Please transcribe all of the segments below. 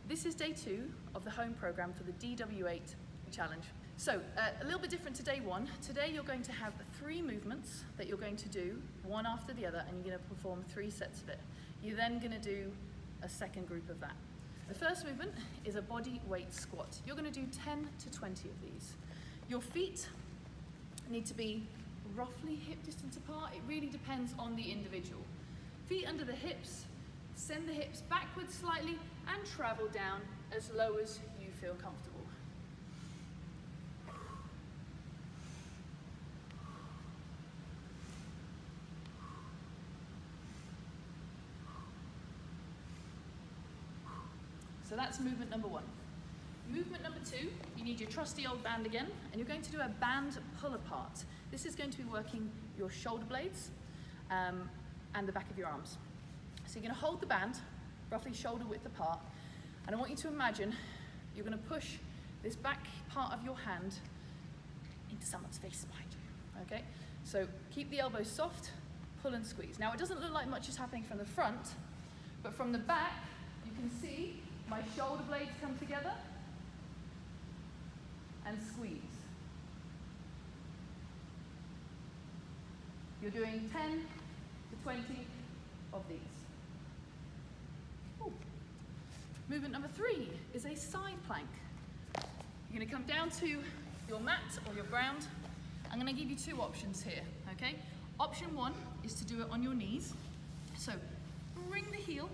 This is day 2 of the home program for the DW8 challenge. So a little bit different to day 1. Today you're going to have 3 movements that you're going to do one after the other, and you're going to perform 3 sets of it. You're then going to do a second group of that. The first movement is a body weight squat. You're going to do 10 to 20 of these. Your feet need to be roughly hip distance apart. It really depends on the individual. Feet under the hips, send the hips backwards slightly and travel down as low as you feel comfortable. So that's movement number 1. Movement number 2, you need your trusty old band again, and you're going to do a band pull apart. This is going to be working your shoulder blades and the back of your arms. So you're going to hold the band roughly shoulder width apart, and I want you to imagine you're going to push this back part of your hand into someone's face behind you. Okay? So keep the elbows soft, pull and squeeze. Now it doesn't look like much is happening from the front, but from the back you can see my shoulder blades come together and squeeze. You're doing 10 to 20 of these. Ooh. Movement number 3 is a side plank. You're going to come down to your mat or your ground. I'm going to give you 2 options here, okay? Option 1 is to do it on your knees. So bring the heel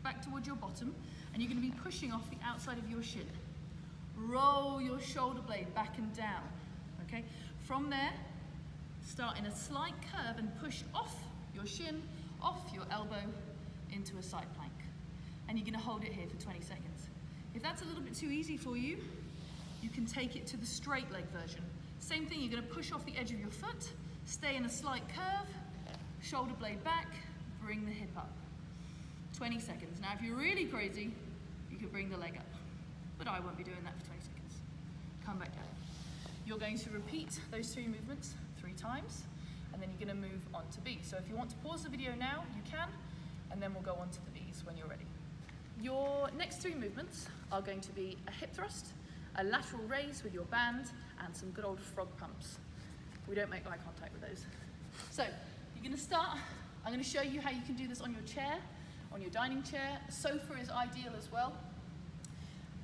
back towards your bottom, and you're going to be pushing off the outside of your shin. Roll your shoulder blade back and down, okay? From there, start in a slight curve and push off your shin, off your elbow into a side plank. And you're going to hold it here for 20 seconds. If that's a little bit too easy for you, you can take it to the straight leg version. Same thing, you're going to push off the edge of your foot, stay in a slight curve, shoulder blade back, bring the hip up. 20 seconds. Now if you're really crazy, you could bring the leg up, but I won't be doing that for 20 seconds. Come back down. You're going to repeat those 3 movements 3 times, and then you're going to move on to B. So if you want to pause the video now, you can, and then we'll go on to the B's when you're ready. Your next 3 movements are going to be a hip thrust, a lateral raise with your band, and some good old frog pumps. We don't make eye contact with those. So you're going to start. I'm going to show you how you can do this on your chair, on your dining chair. A sofa is ideal as well.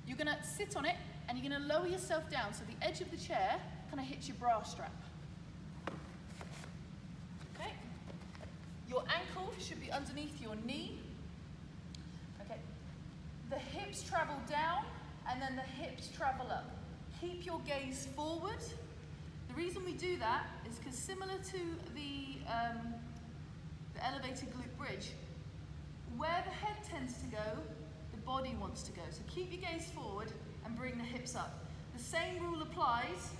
You're going to sit on it, and you're going to lower yourself down so the edge of the chair kind of hits your bra strap. Okay. Your ankle should be underneath your knee. Okay. The hips travel down, and then the hips travel up. Keep your gaze forward. The reason we do that is because similar to the elevated glute bridge, where the head tends to go, the body wants to go. So keep your gaze forward and bring the hips up. The same rule applies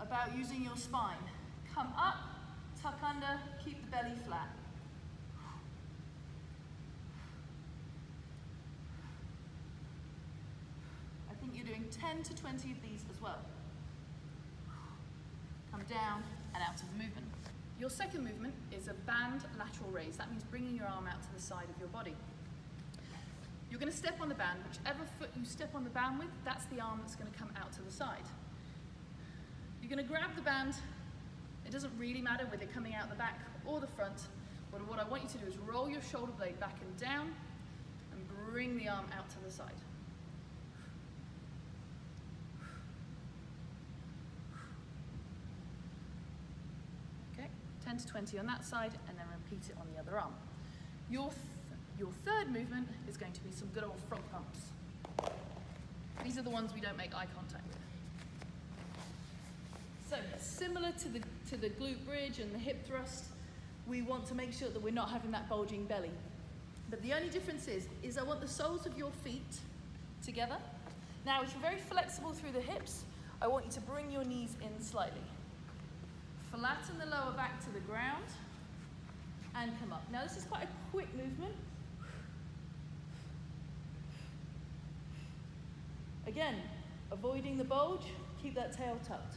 about using your spine. Come up, tuck under, keep the belly flat. I think you're doing 10 to 20 of these as well. Come down and out of the movement. Your second movement is a band lateral raise. That means bringing your arm out to the side of your body. You're going to step on the band. Whichever foot you step on the band with, that's the arm that's going to come out to the side. You're going to grab the band. It doesn't really matter whether they're coming out the back or the front, but what I want you to do is roll your shoulder blade back and down and bring the arm out to the side. 10 to 20 on that side, and then repeat it on the other arm. Your third movement is going to be some good old frog pumps. These are the ones we don't make eye contact with. So similar to the glute bridge and the hip thrust, we want to make sure that we're not having that bulging belly. But the only difference is I want the soles of your feet together. Now if you're very flexible through the hips, I want you to bring your knees in slightly. Flatten the lower back to the ground and come up. Now this is quite a quick movement. Again, avoiding the bulge, keep that tail tucked.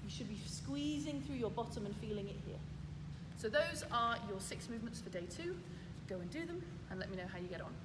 You should be squeezing through your bottom and feeling it here. So those are your 6 movements for day 2. go and do them and let me know how you get on.